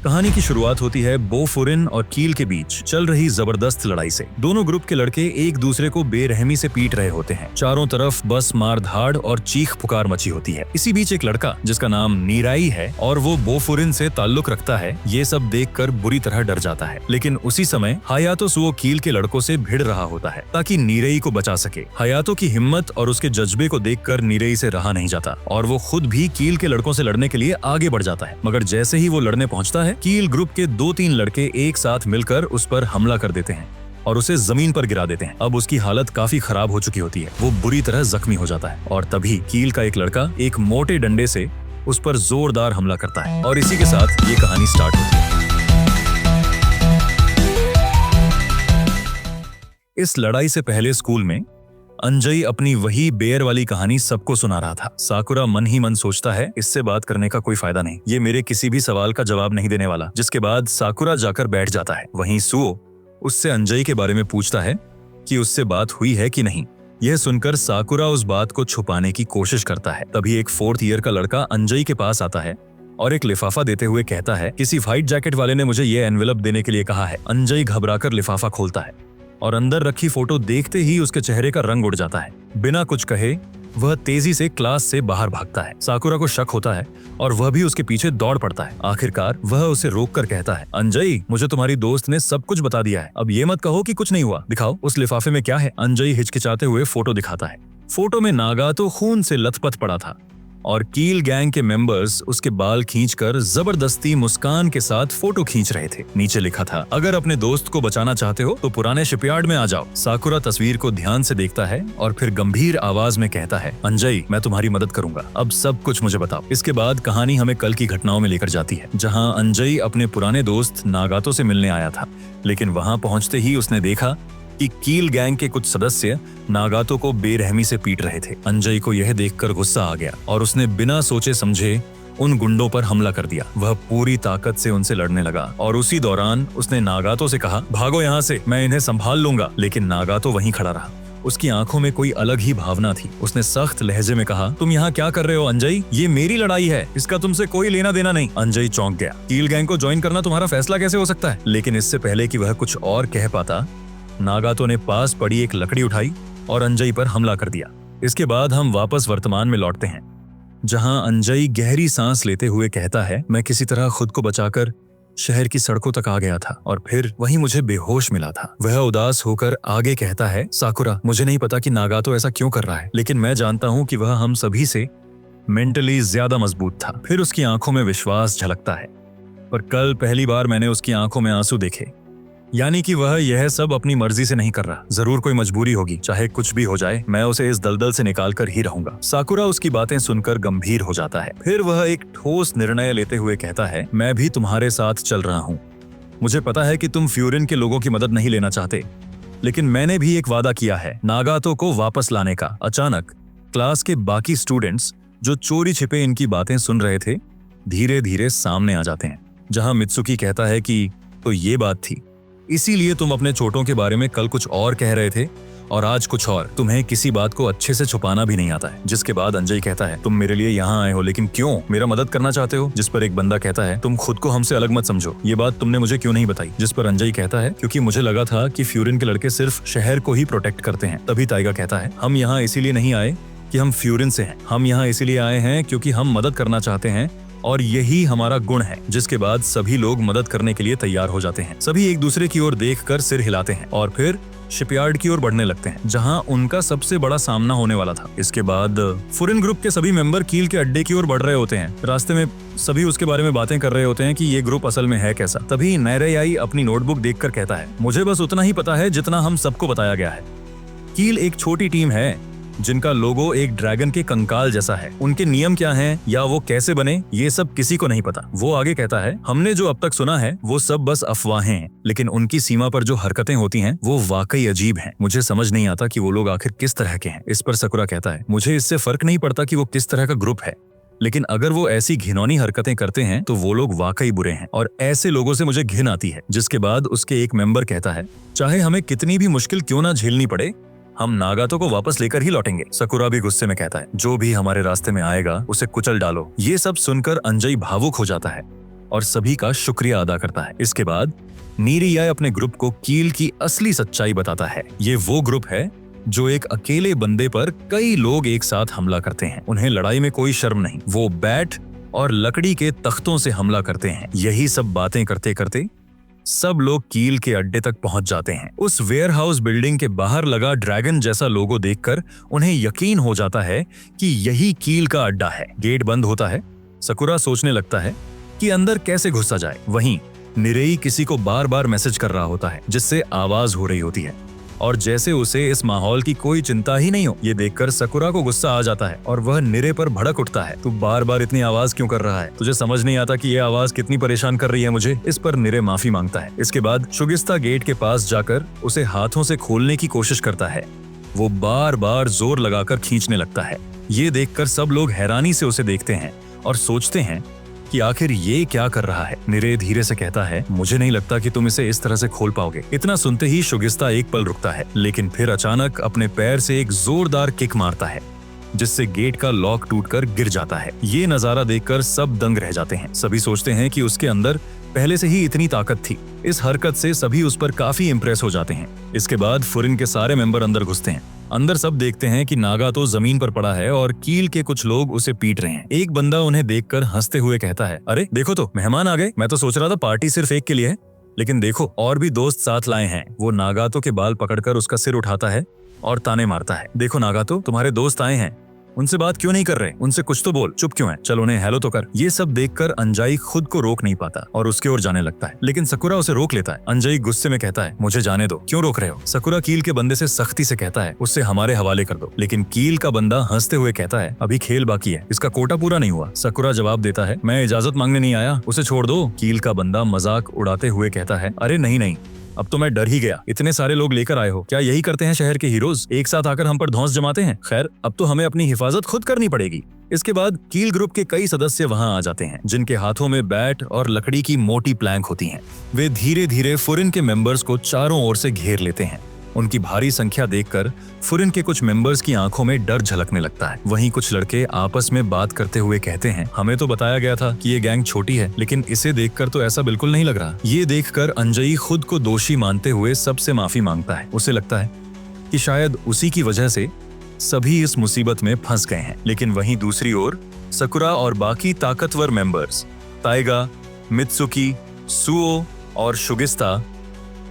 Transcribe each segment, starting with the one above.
कहानी की शुरुआत होती है बोफुरिन और कील के बीच चल रही जबरदस्त लड़ाई से। दोनों ग्रुप के लड़के एक दूसरे को बेरहमी से पीट रहे होते हैं। चारों तरफ बस मार धाड़ और चीख पुकार मची होती है। इसी बीच एक लड़का जिसका नाम नीराई है और वो बोफुरिन से ताल्लुक रखता है, ये सब देखकर बुरी तरह डर जाता है। लेकिन उसी समय हायातो सुओ कील के लड़कों से भिड़ रहा होता है ताकि नीरेई को बचा सके। हायातो की हिम्मत और उसके जज्बे को देखकर नीरेई से रहा नहीं जाता और वो खुद भी कील के लड़कों से लड़ने के लिए आगे बढ़ जाता है। मगर जैसे ही वो लड़ने पहुंचता है, कील ग्रुप के 2-3 लड़के एक साथ मिलकर उस पर हमला कर देते हैं और उसे जमीन पर गिरा देते हैं। अब उसकी हालत काफी खराब हो चुकी होती है, वो बुरी तरह जख्मी हो जाता है और तभी कील का एक लड़का एक मोटे डंडे से उस पर जोरदार हमला करता है और इसी के साथ ये कहानी स्टार्ट होती है। इस लड़ाई से पहले स्कूल में अंजई अपनी वही बेर वाली कहानी सबको सुना रहा था। साकुरा मन ही मन सोचता है, इससे बात करने का कोई फायदा नहीं, ये मेरे किसी भी सवाल का जवाब नहीं देने वाला। जिसके बाद साकुरा जाकर बैठ जाता है। वहीं सुओ उससे अंजई के बारे में पूछता है कि उससे बात हुई है कि नहीं। यह सुनकर साकुरा उस बात को छुपाने की कोशिश करता है। तभी एक 4th ईयर का लड़का अंजई के पास आता है और एक लिफाफा देते हुए कहता है, किसी व्हाइट जैकेट वाले ने मुझे ये एनवेलप देने के लिए कहा है। अंजई घबराकर लिफाफा खोलता है और अंदर रखी फोटो देखते ही उसके चेहरे का रंग उड़ जाता है। बिना कुछ कहे वह तेजी से क्लास से बाहर भागता है। साकुरा को शक होता है और वह भी उसके पीछे दौड़ पड़ता है। आखिरकार वह उसे रोककर कहता है, अंजई, मुझे तुम्हारी दोस्त ने सब कुछ बता दिया है, अब ये मत कहो कि कुछ नहीं हुआ। दिखाओ उस लिफाफे में क्या है। अंजई हिचकिचाते हुए फोटो दिखाता है। फोटो में नागातो खून से लथपथ पड़ा था और कील गैंग के मेंबर्स उसके बाल खींचकर जबरदस्ती मुस्कान के साथ फोटो खींच रहे थे। नीचे लिखा था, अगर अपने दोस्त को बचाना चाहते हो तो पुराने शिपयार्ड में आ जाओ। साकुरा तस्वीर को ध्यान से देखता है और फिर गंभीर आवाज में कहता है, अंजई, मैं तुम्हारी मदद करूंगा, अब सब कुछ मुझे बताओ। इसके बाद कहानी हमें कल की घटनाओं में लेकर जाती है, जहाँ अंजई अपने पुराने दोस्त नागातो से मिलने आया था। लेकिन वहाँ पहुँचते ही उसने देखा कि कील गैंग के कुछ सदस्य नागातो को बेरहमी से पीट रहे थे। अंजई को यह देखकर गुस्सा आ गया और उसने बिना सोचे समझे उन गुंडों पर हमला कर दिया। वह पूरी ताकत से उनसे लड़ने लगा और उसी दौरान उसने नागातो से कहा, भागो यहाँ से, मैं इन्हें संभाल लूंगा। लेकिन नागातो वहीं खड़ा रहा। उसकी आंखों में कोई अलग ही भावना थी। उसने सख्त लहजे में कहा, तुम यहाँ क्या कर रहे हो अंजई? ये मेरी लड़ाई है, इसका तुमसे कोई लेना देना नहीं। अंजई चौंक गया। कील गैंग को ज्वाइन करना तुम्हारा फैसला कैसे हो सकता है? लेकिन इससे पहले कि वह कुछ और कह पाता, नागातो ने पास पड़ी एक लकड़ी उठाई और अंजई पर हमला कर दिया। इसके बाद हम वापस वर्तमान में लौटते हैं, जहां अंजई गहरी सांस लेते हुए कहता है, मैं किसी तरह खुद को बचाकर शहर की सड़कों तक आ गया था और फिर वहीं मुझे बेहोश मिला था। वह उदास होकर आगे कहता है, साकुरा, मुझे नहीं पता कि नागातो ऐसा क्यों कर रहा है, लेकिन मैं जानता हूं कि वह हम सभी से मेंटली ज्यादा मजबूत था। फिर उसकी आंखों में विश्वास झलकता है, पर कल पहली बार मैंने उसकी आंखों में आंसू देखे, यानी कि वह यह सब अपनी मर्जी से नहीं कर रहा। जरूर कोई मजबूरी होगी, चाहे कुछ भी हो जाए, मैं उसे इस दलदल से निकाल कर ही रहूंगा। साकुरा उसकी बातें सुनकर गंभीर हो जाता है। फिर वह एक ठोस निर्णय लेते हुए कहता है, मैं भी तुम्हारे साथ चल रहा हूँ। मुझे पता है कि तुम फ्यूरिन के लोगों की मदद नहीं लेना चाहते, लेकिन मैंने भी एक वादा किया है, नागातो को वापस लाने का। अचानक क्लास के बाकी स्टूडेंट्स जो चोरी छिपे इनकी बातें सुन रहे थे, धीरे धीरे सामने आ जाते हैं। जहाँ मित्सुकी कहता है कि तो ये बात थी, इसीलिए तुम अपने चोटों के बारे में कल कुछ और कह रहे थे और आज कुछ और। तुम्हें किसी बात को अच्छे से छुपाना भी नहीं आता है। जिसके बाद अंजई कहता है, तुम मेरे लिए यहाँ आए हो, लेकिन क्यों? मेरा मदद करना चाहते हो? जिस पर एक बंदा कहता है, तुम खुद को हमसे अलग मत समझो, ये बात तुमने मुझे क्यों नहीं बताई? जिस पर अंजई कहता है, क्योंकि मुझे लगा था कि फ्यूरिन के लड़के सिर्फ शहर को ही प्रोटेक्ट करते हैं। तभी टाइगा कहता है, हम यहाँ इसीलिए नहीं आए कि हम फ्यूरिन से हैं, हम यहाँ इसीलिए आए हैं क्योंकि हम मदद करना चाहते हैं और यही हमारा गुण है। जिसके बाद सभी लोग मदद करने के लिए तैयार हो जाते हैं। सभी एक दूसरे की ओर देखकर सिर हिलाते हैं और फिर शिपयार्ड की ओर बढ़ने लगते हैं, जहां उनका सबसे बड़ा सामना होने वाला था। इसके बाद फुरिन ग्रुप के सभी मेंबर कील के अड्डे की ओर बढ़ रहे होते हैं। रास्ते में सभी उसके बारे में बातें कर रहे होते हैं कि ये ग्रुप असल में है कैसा। तभी नैरेयाई अपनी नोटबुक देखकर कहता है, मुझे बस उतना ही पता है जितना हम सबको बताया गया है। कील एक छोटी टीम है जिनका लोगो एक ड्रैगन के कंकाल जैसा है। उनके नियम क्या हैं या वो कैसे बने, ये सब किसी को नहीं पता। वो आगे कहता है, हमने जो अब तक सुना है वो सब बस अफवाहें हैं, लेकिन उनकी सीमा पर जो हरकतें होती हैं वो वाकई अजीब हैं। मुझे समझ नहीं आता कि वो लोग आखिर किस तरह के हैं। इस पर साकुरा कहता है, मुझे इससे फर्क नहीं पड़ता कि वो किस तरह का ग्रुप है, लेकिन अगर वो ऐसी घिनौनी हरकतें करते हैं तो वो लोग वाकई बुरे हैं और ऐसे लोगों से मुझे घिन आती है। जिसके बाद उसके एक मेंबर कहता है, चाहे हमें कितनी भी मुश्किल क्यों ना झेलनी पड़े, हम नागातो को वापस लेकर ही लौटेंगे। साकुरा भी गुस्से में कहता है, जो भी हमारे रास्ते में आएगा उसे कुचल डालो। ये सब सुनकर अंजई भावुक हो जाता है और सभी का शुक्रिया अदा करता है। इसके बाद नीरिया अपने ग्रुप को कील की असली सच्चाई बताता है। ये वो ग्रुप है जो एक अकेले बंदे पर कई लोग एक साथ हमला करते हैं। उन्हें लड़ाई में कोई शर्म नहीं। वो बैट और लकड़ी के तख्तों से हमला करते हैं। यही सब बातें करते करते सब लोग कील के अड्डे तक पहुंच जाते हैं। उस वेयरहाउस बिल्डिंग के बाहर लगा ड्रैगन जैसा लोगो देखकर उन्हें यकीन हो जाता है कि यही कील का अड्डा है। गेट बंद होता है। सकुरा सोचने लगता है कि अंदर कैसे घुसा जाए। वहीं निरेई किसी को बार बार मैसेज कर रहा होता है जिससे आवाज हो रही होती है और जैसे उसे इस माहौल की कोई चिंता ही नहीं हो। ये देखकर सकुरा को गुस्सा आ जाता है और वह निरे पर भड़क उठता है। तू बार बार इतनी आवाज क्यों कर रहा है? तुझे समझ नहीं आता कि ये आवाज कितनी परेशान कर रही है मुझे? इस पर निरे माफी मांगता है। इसके बाद शुगिस्ता गेट के पास जाकर उसे हाथों से खोलने की कोशिश करता है। वो बार बार जोर लगाकर खींचने लगता है। ये देखकर सब लोग हैरानी से उसे देखते हैं और सोचते हैं कि आखिर ये क्या कर रहा है। निरे धीरे से कहता है, मुझे नहीं लगता कि तुम इसे इस तरह से खोल पाओगे। इतना सुनते ही शुगिस्ता एक पल रुकता है, लेकिन फिर अचानक अपने पैर से एक जोरदार किक मारता है जिससे गेट का लॉक टूटकर गिर जाता है। ये नजारा देखकर सब दंग रह जाते हैं। सभी सोचते हैं कि उसके अंदर पहले से ही इतनी ताकत थी। इस हरकत से सभी उस पर काफी इम्प्रेस हो जाते हैं। इसके बाद फुरिन के सारे मेंबर अंदर घुसते हैं। अंदर सब देखते हैं कि नागा तो जमीन पर पड़ा है और कील के कुछ लोग उसे पीट रहे हैं। एक बंदा उन्हें देखकर हंसते हुए कहता है, अरे देखो तो मेहमान आ गए। मैं तो सोच रहा था पार्टी सिर्फ एक के लिए है, लेकिन देखो और भी दोस्त साथ लाए हैं। वो नागातो के बाल पकड़कर उसका सिर उठाता है और ताने मारता है, देखो नागातो, तुम्हारे दोस्त आए हैं, उनसे बात क्यों नहीं कर रहे? उनसे कुछ तो बोल, चुप क्यों है? चल उन्हें हेलो तो कर। ये सब देखकर अंजाई खुद को रोक नहीं पाता और उसके ओर जाने लगता है, लेकिन सकुरा उसे रोक लेता है। अंजाई गुस्से में कहता है, मुझे जाने दो, क्यों रोक रहे हो? सकुरा कील के बंदे से सख्ती से कहता है, उससे हमारे हवाले कर दो, लेकिन कील का बंदा हंसते हुए कहता है, अभी खेल बाकी है, इसका कोटा पूरा नहीं हुआ। सकुरा जवाब देता है, मैं इजाजत मांगने नहीं आया, उसे छोड़ दो। कील का बंदा मजाक उड़ाते हुए कहता है, अरे नहीं नहीं, अब तो मैं डर ही गया। इतने सारे लोग लेकर आए हो, क्या यही करते हैं शहर के हीरोज? एक साथ आकर हम पर धौंस जमाते हैं। खैर, अब तो हमें अपनी हिफाजत खुद करनी पड़ेगी। इसके बाद कील ग्रुप के कई सदस्य वहां आ जाते हैं, जिनके हाथों में बैट और लकड़ी की मोटी प्लैंक होती हैं। वे धीरे धीरे फुरिन के मेंबर्स को चारों ओर से घेर लेते हैं। उनकी भारी संख्या देखकर फुरिन के कुछ मेंबर्स की आंखों में डर झलकने लगता है। वहीं कुछ लड़के आपस में बात करते हुए कहते हैं, हमें तो बताया गया था कि ये गैंग छोटी है, लेकिन इसे देखकर तो ऐसा बिल्कुल नहीं लग रहा। ये देखकर अंजई खुद को दोषी मानते हुए सबसे माफी मांगता है। उसे लगता है कि शायद उसी की वजह से सभी इस मुसीबत में फंस गए हैं। लेकिन वहीं दूसरी ओर सकुरा और बाकी ताकतवर मेंबर्स ताइगा, मित्सुकी, सुओ और शुगिस्ता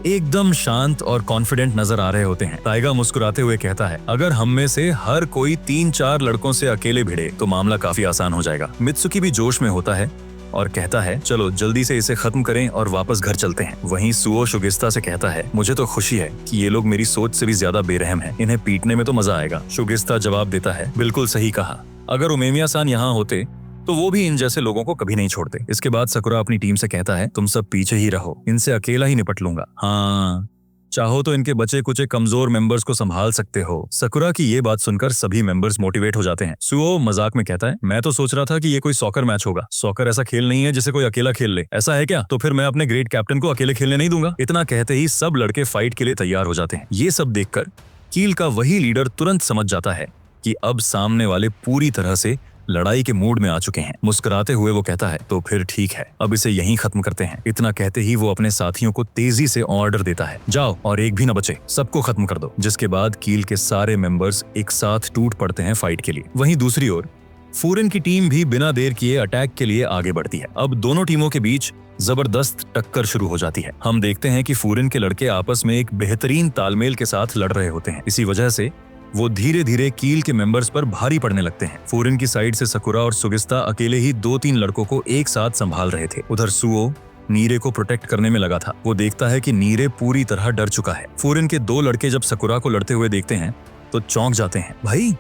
एकदम शांत और कॉन्फिडेंट नजर आ रहे होते हैं। ताइगा मुस्कुराते हुए कहता है, अगर हम में से हर कोई 3-4 लड़कों से अकेले भिड़े तो मामला काफी आसान हो जाएगा। मित्सुकी भी जोश में होता है और कहता है, चलो जल्दी से इसे खत्म करें और वापस घर चलते हैं। वहीं सुओ शुगिस्ता से कहता है, मुझे तो खुशी है कि ये लोग मेरी सोच से भी ज्यादा बेरहम हैं। इन्हें पीटने में तो मजा आएगा। शुगिस्ता जवाब देता है, बिल्कुल सही कहा, अगर उमेमिया सान यहाँ होते तो वो भी इन जैसे लोगों को कभी नहीं छोड़ते। इसके बाद सकुरा अपनी टीम से कहता है, तुम सब पीछे ही रहो, इनसे अकेला ही निपट लूंगा। हाँ, चाहो तो इनके बचे कुचे कमजोर मेंबर्स को संभाल सकते हो। सकुरा की ये बात सुनकर सभी मेंबर्स मोटिवेट हो जाते हैं। सुओ मजाक में कहता है, मैं तो सोच रहा था कि ये कोई सॉकर मैच होगा। सॉकर ऐसा खेल नहीं है जिसे कोई अकेला खेल ले। ऐसा है क्या? तो फिर मैं अपने ग्रेट कैप्टन को अकेले खेलने नहीं दूंगा। इतना कहते ही सब लड़के फाइट के लिए तैयार हो जाते हैं। ये सब देखकर कील का वही लीडर तुरंत समझ जाता है कि अब सामने वाले पूरी तरह से लड़ाई के मूड में आ चुके हैं। मुस्कुराते हुए वो कहता है, तो फिर ठीक है, अब इसे यहीं खत्म करते हैं। इतना कहते ही वो अपने साथियों को तेजी से ऑर्डर देता है, जाओ और एक भी न बचे, सबको खत्म कर दो। जिसके बाद कील के सारे मेंबर्स एक साथ टूट पड़ते हैं फाइट के लिए। वहीं दूसरी ओर फुरिन की टीम भी बिना देर किए अटैक के लिए आगे बढ़ती है। अब दोनों टीमों के बीच जबरदस्त टक्कर शुरू हो जाती है। हम देखते हैं कि फुरिन के लड़के आपस में एक बेहतरीन तालमेल के साथ लड़ रहे होते हैं। इसी वजह से वो धीरे धीरे कील के मेंबर्स पर भारी पड़ने लगते हैं। फुरिन की साइड से सकुरा और सुगिस्ता अकेले ही 2-3 लड़कों को एक साथ संभाल रहे थे। उधर सुओ नीरे को प्रोटेक्ट करने में लगा था। वो देखता है कि नीरे पूरी तरह डर चुका है। फुरिन के 2 लड़के जब सकुरा को लड़ते हुए देखते हैं तो चौंक जाते हैं। भाई,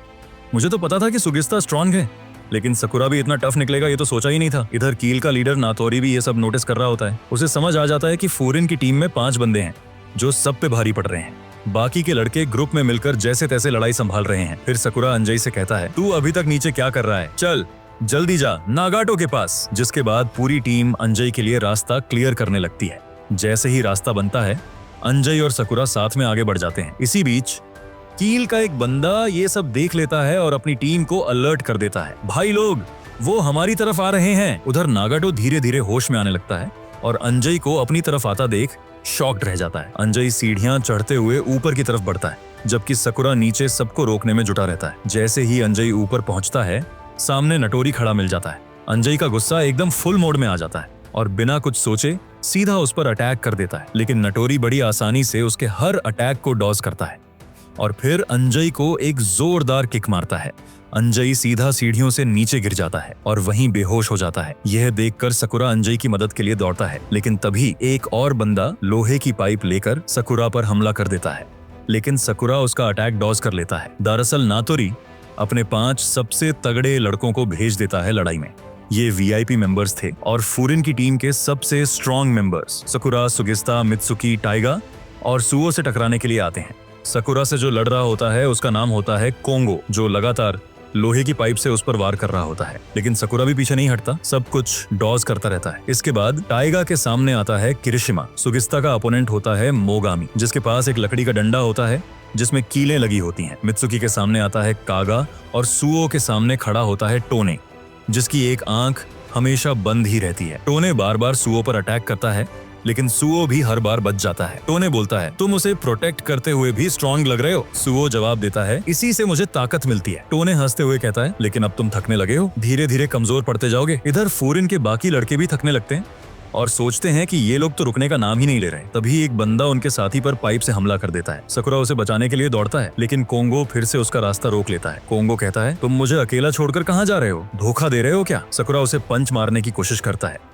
मुझे तो पता था कि सुगिस्ता स्ट्रॉन्ग है, लेकिन सकुरा भी इतना टफ निकलेगा ये तो सोचा ही नहीं था। इधर कील का लीडर नातोरी भी ये सब नोटिस कर रहा होता है। उसे समझ आ जाता है कि फुरिन की टीम में 5 बंदे हैं जो सब पे भारी पड़ रहे हैं। बाकी के लड़के ग्रुप में मिलकर जैसे तैसे लड़ाई संभाल रहे हैं। फिर सकुरा अंजई से कहता है, तू अभी तक नीचे क्या कर रहा है? चल जल्दी जा नागाटो के पास। जिसके बाद पूरी टीम अंजई के लिए रास्ता क्लियर करने लगती है। जैसे ही रास्ता बनता है, अंजई और सकुरा साथ में आगे बढ़ जाते हैं। इसी बीच कील का एक बंदा ये सब देख लेता है और अपनी टीम को अलर्ट कर देता है, भाई लोग वो हमारी तरफ आ रहे हैं। उधर नागाटो धीरे धीरे होश में आने लगता है और अंजई को अपनी तरफ आता देख शॉक्ड रह जाता है। अंजई सीढ़ियां चढ़ते हुए ऊपर की तरफ बढ़ता है, जबकि सकुरा नीचे सबको रोकने में जुटा रहता है। जैसे ही अंजई ऊपर पहुंचता है, सामने नटोरी खड़ा मिल जाता है। अंजई का गुस्सा एकदम फुल मोड में आ जाता है और बिना कुछ सोचे सीधा उस पर अटैक कर देता है, लेकिन नटोरी बड़ी आसानी से उसके हर अटैक को डॉज करता है और फिर अंजई को एक जोरदार किक मारता है। अंजई सीधा सीढ़ियों से नीचे गिर जाता है और वहीं बेहोश हो जाता है। यह देखकर सकुरा अंजई की मदद के लिए दौड़ता है, लेकिन तभी एक और बंदा लोहे की पाइप लेकर सकुरा पर हमला कर देता है, लेकिन सकुरा उसका अटैक डॉज कर लेता है। दरअसल नातोरी अपने 5 सबसे तगड़े लड़कों को भेज देता है लड़ाई में। ये वीआईपी मेंबर्स थे और फूरिन की टीम के सबसे स्ट्रॉन्ग मेंबर्स सकुरा, सुगिस्ता, मित्सुकी, टाइगा और सुओ से टकराने के लिए आते हैं। सकुरा से जो लड़ रहा होता है उसका नाम होता है कोंगो, जो लगातार लोहे की पाइप से उस पर वार कर रहा होता है, लेकिन सकुरा भी पीछे नहीं हटता, सब कुछ डॉज करता रहता है। इसके बाद टाइगा के सामने आता है किरिशिमा। सुगिस्ता का अपोनेंट होता है मोगामी, जिसके पास एक लकड़ी का डंडा होता है जिसमें कीलें लगी होती हैं। मित्सुकी के सामने आता है कागा और सुओ के सामने खड़ा होता है टोने, जिसकी एक आंख हमेशा बंद ही रहती है। टोने बार बार सुओ पर अटैक करता है, लेकिन सुओ भी हर बार बच जाता है। टोने बोलता है, तुम उसे प्रोटेक्ट करते हुए भी स्ट्रॉन्ग लग रहे हो। सुओ जवाब देता है, इसी से मुझे ताकत मिलती है। टोने हंसते हुए कहता है, लेकिन अब तुम थकने लगे हो, धीरे धीरे कमजोर पड़ते जाओगे। इधर फूरिन के बाकी लड़के भी थकने लगते हैं और सोचते हैं कि ये लोग तो रुकने का नाम ही नहीं ले रहे। तभी एक बंदा उनके साथी पर पाइप से हमला कर देता है। सकुरा उसे बचाने के लिए दौड़ता है, लेकिन कोंगो फिर से उसका रास्ता रोक लेता है। कोंगो कहता है, तुम मुझे अकेला छोड़कर कहाँ जा रहे हो? धोखा दे रहे हो क्या? सकुरा उसे पंच मारने की कोशिश करता है,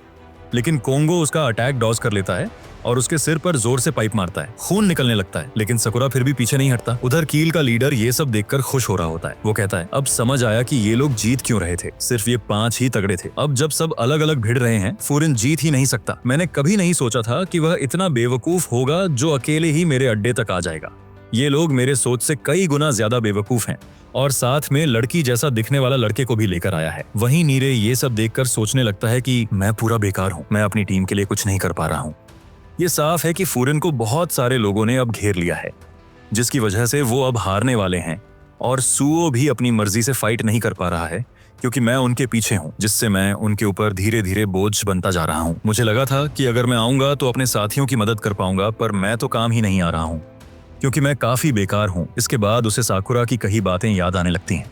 लेकिन कोंगो उसका अटैक डॉज कर लेता है और उसके सिर पर जोर से पाइप मारता है। खून निकलने लगता है, लेकिन सकुरा फिर भी पीछे नहीं हटता। उधर कील का लीडर ये सब देखकर खुश हो रहा होता है। वो कहता है, अब समझ आया कि ये लोग जीत क्यों रहे थे, सिर्फ ये 5 ही तगड़े थे। अब जब सब अलग अलग भिड़ रहे हैं, फूरिन जीत ही नहीं सकता। मैंने कभी नहीं सोचा था कि वह इतना बेवकूफ होगा जो अकेले ही मेरे अड्डे तक आ जाएगा। ये लोग मेरे सोच से कई गुना ज्यादा बेवकूफ हैं और साथ में लड़की जैसा दिखने वाला लड़के को भी लेकर आया है। वहीं नीरे ये सब देखकर सोचने लगता है कि मैं पूरा बेकार हूँ, मैं अपनी टीम के लिए कुछ नहीं कर पा रहा हूँ। ये साफ है कि फूरिन को बहुत सारे लोगों ने अब घेर लिया है, जिसकी वजह से वो अब हारने वाले हैं और सुओ भी अपनी मर्जी से फाइट नहीं कर पा रहा है, क्योंकि मैं उनके पीछे हूँ, जिससे मैं उनके ऊपर धीरे धीरे बोझ बनता जा रहा हूँ। मुझे लगा था कि अगर मैं आऊंगा तो अपने साथियों की मदद कर पाऊंगा, पर मैं तो काम ही नहीं आ रहा हूँ, क्योंकि मैं काफी बेकार हूँ। इसके बाद उसे साकुरा की कई बातें याद आने लगती हैं,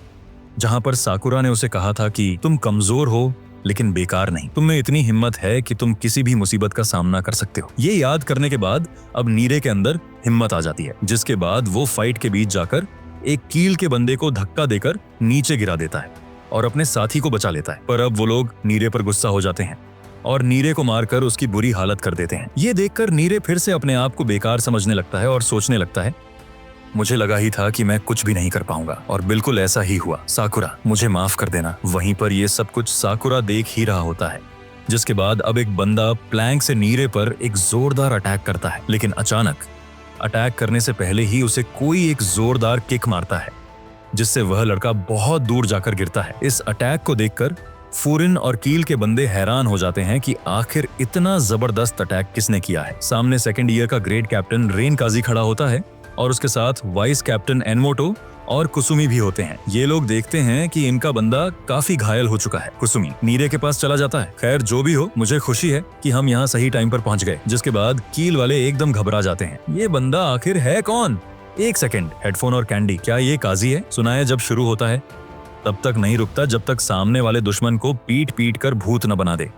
जहां पर साकुरा ने उसे कहा था कि तुम कमजोर हो लेकिन बेकार नहीं, तुम में इतनी हिम्मत है कि तुम किसी भी मुसीबत का सामना कर सकते हो। ये याद करने के बाद अब नीरे के अंदर हिम्मत आ जाती है, जिसके बाद वो फाइट के बीच जाकर एक कील के बंदे को धक्का देकर नीचे गिरा देता है और अपने साथी को बचा लेता है। पर अब वो लोग नीरे पर गुस्सा हो जाते हैं और नीरे को मारकर उसकी बुरी हालत कर देते हैं। ये देखकर नीरे फिर से अपने आप को बेकार समझने लगता है और सोचने लगता है, मुझे लगा ही था कि मैं कुछ भी नहीं कर पाऊंगा, और बिल्कुल ऐसा ही हुआ। साकुरा, मुझे माफ कर देना। वहीं पर ये सब कुछ साकुरा देख ही रहा होता है, जिसके बाद अब एक बंदा प्लैंक से नीरे पर एक जोरदार अटैक करता है, लेकिन अचानक अटैक करने से पहले ही उसे कोई एक जोरदार किक मारता है, जिससे वह लड़का बहुत दूर जाकर गिरता है। इस अटैक को देखकर फूरिन और कील के बंदे हैरान हो जाते हैं कि आखिर इतना जबरदस्त अटैक किसने किया है। सामने सेकंड ईयर का ग्रेड कैप्टन रेन काजी खड़ा होता है और उसके साथ वाइस कैप्टन एनमोटो और कुसुमी भी होते हैं। ये लोग देखते हैं कि इनका बंदा काफी घायल हो चुका है। कुसुमी नीरे के पास चला जाता है। खैर जो भी हो, मुझे खुशी है कि हम यहाँ सही टाइम पर पहुंच गए। जिसके बाद कील वाले एकदम घबरा जाते हैं, ये बंदा आखिर है कौन? एक सेकंड, हेडफोन और कैंडी, क्या ये काजी है? सुना है जब शुरू होता है तब तक नहीं रुकता जब तक सामने वाले दुश्मन को पीट पीट कर भूत न बना दे,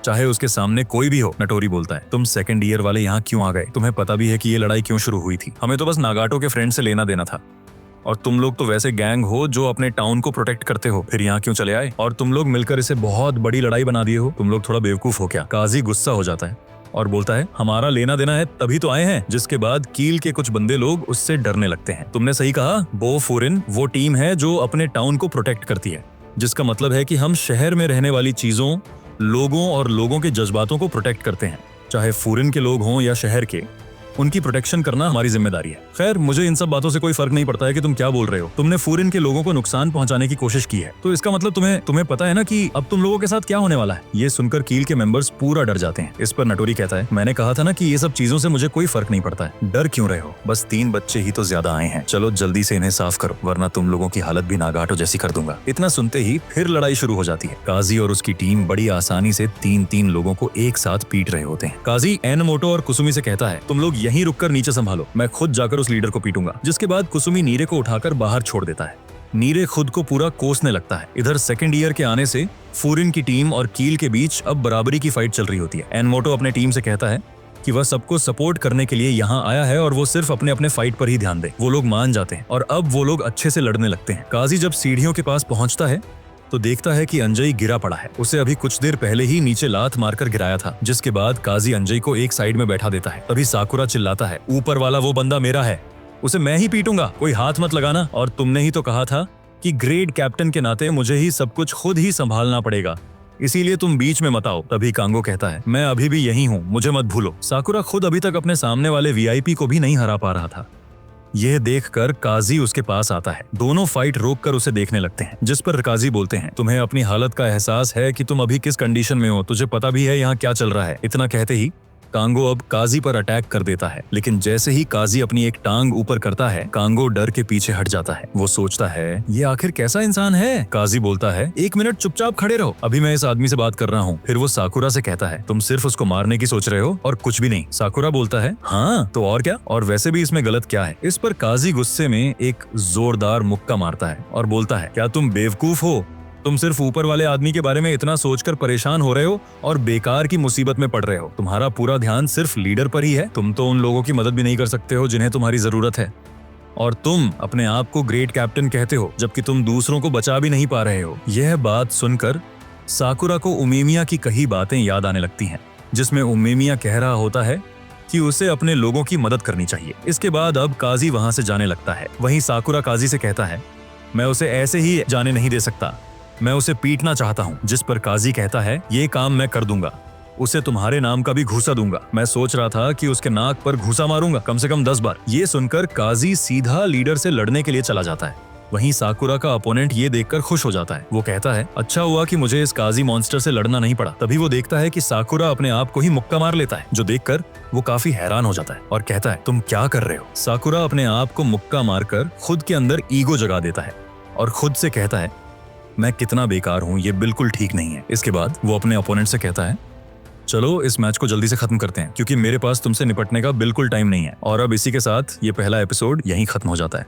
चाहे उसके सामने कोई भी हो। नटोरी बोलता है, तुम सेकंड ईयर वाले यहाँ क्यों आ गए? तुम्हें पता भी है कि ये लड़ाई क्यों शुरू हुई थी? हमें तो बस नागाटो के फ्रेंड से लेना देना था, और तुम लोग तो वैसे गैंग हो जो अपने टाउन को प्रोटेक्ट करते हो, फिर यहाँ क्यों चले आए? और तुम लोग मिलकर इसे बहुत बड़ी लड़ाई बना दिए हो। तुम लोग थोड़ा बेवकूफ हो क्या? काजी गुस्सा हो जाता है और बोलता है, हमारा लेना देना है तभी तो आए हैं। जिसके बाद कील के कुछ बंदे लोग उससे डरने लगते हैं। तुमने सही कहा, बो फूरिन वो टीम है जो अपने टाउन को प्रोटेक्ट करती है, जिसका मतलब है कि हम शहर में रहने वाली चीजों, लोगों और लोगों के जज्बातों को प्रोटेक्ट करते हैं। चाहे फूरिन के लोग हों या शहर के, उनकी प्रोटेक्शन करना हमारी जिम्मेदारी है। खैर, मुझे इन सब बातों से कोई फर्क नहीं पड़ता है कि तुम क्या बोल रहे हो। तुमने फूरिन के लोगों को नुकसान पहुंचाने की कोशिश की है, तो इसका मतलब तुम्हें पता है ना कि अब तुम लोगों के साथ क्या होने वाला है। ये सुनकर कील के मेंबर्स पूरा डर जाते हैं। इस पर नटोरी कहता है, मैंने कहा था ना कि ये सब चीजों से मुझे कोई फर्क नहीं पड़ता है। डर क्यों रहे हो? बस 3 बच्चे ही तो ज्यादा आए हैं। चलो जल्दी से इन्हें साफ करो, वरना तुम लोगों की हालत भी नागाटो जैसी कर दूंगा। इतना सुनते ही फिर लड़ाई शुरू हो जाती है। काजी और उसकी टीम बड़ी आसानी से 3-3 लोगों को एक साथ पीट रहे होते हैं। काजी एनमोटो और कुसुमी से कहता है, तुम लोग यहीं रुककर नीचे संभालो, मैं खुद जाकर उस लीडर को पीटूंगा। जिसके बाद कुसुमी नीरे को उठाकर बाहर छोड़ देता है। नीरे खुद को पूरा कोसने लगता है। इधर सेकंड ईयर के आने से फूरिन की टीम और कील के बीच अब बराबरी की फाइट चल रही होती है। एनमोटो अपने टीम से कहता है कि वह सबको सपोर्ट करने के लिए यहाँ आया है और वो सिर्फ अपने अपने फाइट पर ही ध्यान दे। वो लोग मान जाते हैं और अब वो लोग अच्छे से लड़ने लगते हैं। काजी जब सीढ़ियों के पास पहुंचता है तो देखता है कि अंजई गिरा पड़ा है। उसे अभी कुछ देर पहले ही नीचे लात मारकर गिराया था। जिसके बाद काजी अंजई को एक साइड में बैठा देता है। तभी साकुरा चिल्लाता है, ऊपर वाला वो बंदा मेरा है, उसे मैं ही पीटूंगा, कोई हाथ मत लगाना। और तुमने ही तो कहा था कि ग्रेट कैप्टन के नाते मुझे ही सब कुछ खुद ही संभालना पड़ेगा, इसीलिए तुम बीच में मत आओ। तभी कांगो कहता है, मैं अभी भी यही हूँ, मुझे मत भूलो। साकुरा खुद अभी तक अपने सामने वाले वीआईपी को भी नहीं हरा पा रहा था। यह देखकर काजी उसके पास आता है। दोनों फाइट रोककर उसे देखने लगते हैं। जिस पर काजी बोलते हैं, तुम्हें अपनी हालत का एहसास है कि तुम अभी किस कंडीशन में हो, तुझे पता भी है यहाँ क्या चल रहा है। इतना कहते ही कांगो अब काजी पर अटैक कर देता है। लेकिन जैसे ही काजी अपनी एक टांग ऊपर करता है, कांगो डर के पीछे हट जाता है। वो सोचता है, ये आखिर कैसा इंसान है। काजी बोलता है, 1 मिनट चुपचाप खड़े रहो, अभी मैं इस आदमी से बात कर रहा हूँ। फिर वो साकुरा से कहता है, तुम सिर्फ उसको मारने की सोच रहे हो और कुछ भी नहीं। साकुरा बोलता है, हाँ तो और क्या, और वैसे भी इसमें गलत क्या है। इस पर काजी गुस्से में एक जोरदार मुक्का मारता है और बोलता है, क्या तुम बेवकूफ हो? तुम सिर्फ ऊपर वाले आदमी के बारे में इतना सोचकर परेशान हो रहे हो और बेकार की मुसीबत में पड़ रहे हो। तुम्हारा पूरा ध्यान सिर्फ लीडर पर ही है। तुम तो उन लोगों की मदद भी नहीं कर सकते हो जिन्हें तुम्हारी जरूरत है, और तुम अपने आप को ग्रेट कैप्टन कहते हो, जबकि तुम दूसरों को बचा भी नहीं पा रहे हो। यह बात सुनकर साकुरा को उमेमिया की कही बातें याद आने लगती हैं, जिसमें उमेमिया कह रहा होता है कि उसे अपने लोगों की मदद करनी चाहिए। इसके बाद अब काजी वहां से जाने लगता है। वहीं साकुरा काजी से कहता है, मैं उसे ऐसे ही जाने नहीं दे सकता, मैं उसे पीटना चाहता हूँ। जिस पर काजी कहता है, ये काम मैं कर दूंगा, उसे तुम्हारे नाम का भी घूसा दूंगा। मैं सोच रहा था कि उसके नाक पर घूसा मारूंगा, कम से कम 10 बार। ये सुनकर काजी सीधा लीडर से लड़ने के लिए चला जाता है। वहीं साकुरा का अपोनेंट ये देखकर खुश हो जाता है। वो कहता है, अच्छा हुआ कि मुझे इस काजी मॉन्स्टर से लड़ना नहीं पड़ा। तभी वो देखता है कि साकुरा अपने आप को ही मुक्का मार लेता है, जो देखकर वो काफी हैरान हो जाता है और कहता है, तुम क्या कर रहे हो? साकुरा अपने आप को मुक्का मारकर खुद के अंदर ईगो जगा देता है और खुद से कहता है, मैं कितना बेकार हूँ, ये बिल्कुल ठीक नहीं है। इसके बाद वो अपने ओपोनेंट से कहता है, चलो इस मैच को जल्दी से खत्म करते हैं, क्योंकि मेरे पास तुमसे निपटने का बिल्कुल टाइम नहीं है। और अब इसी के साथ ये पहला एपिसोड यहीं खत्म हो जाता है।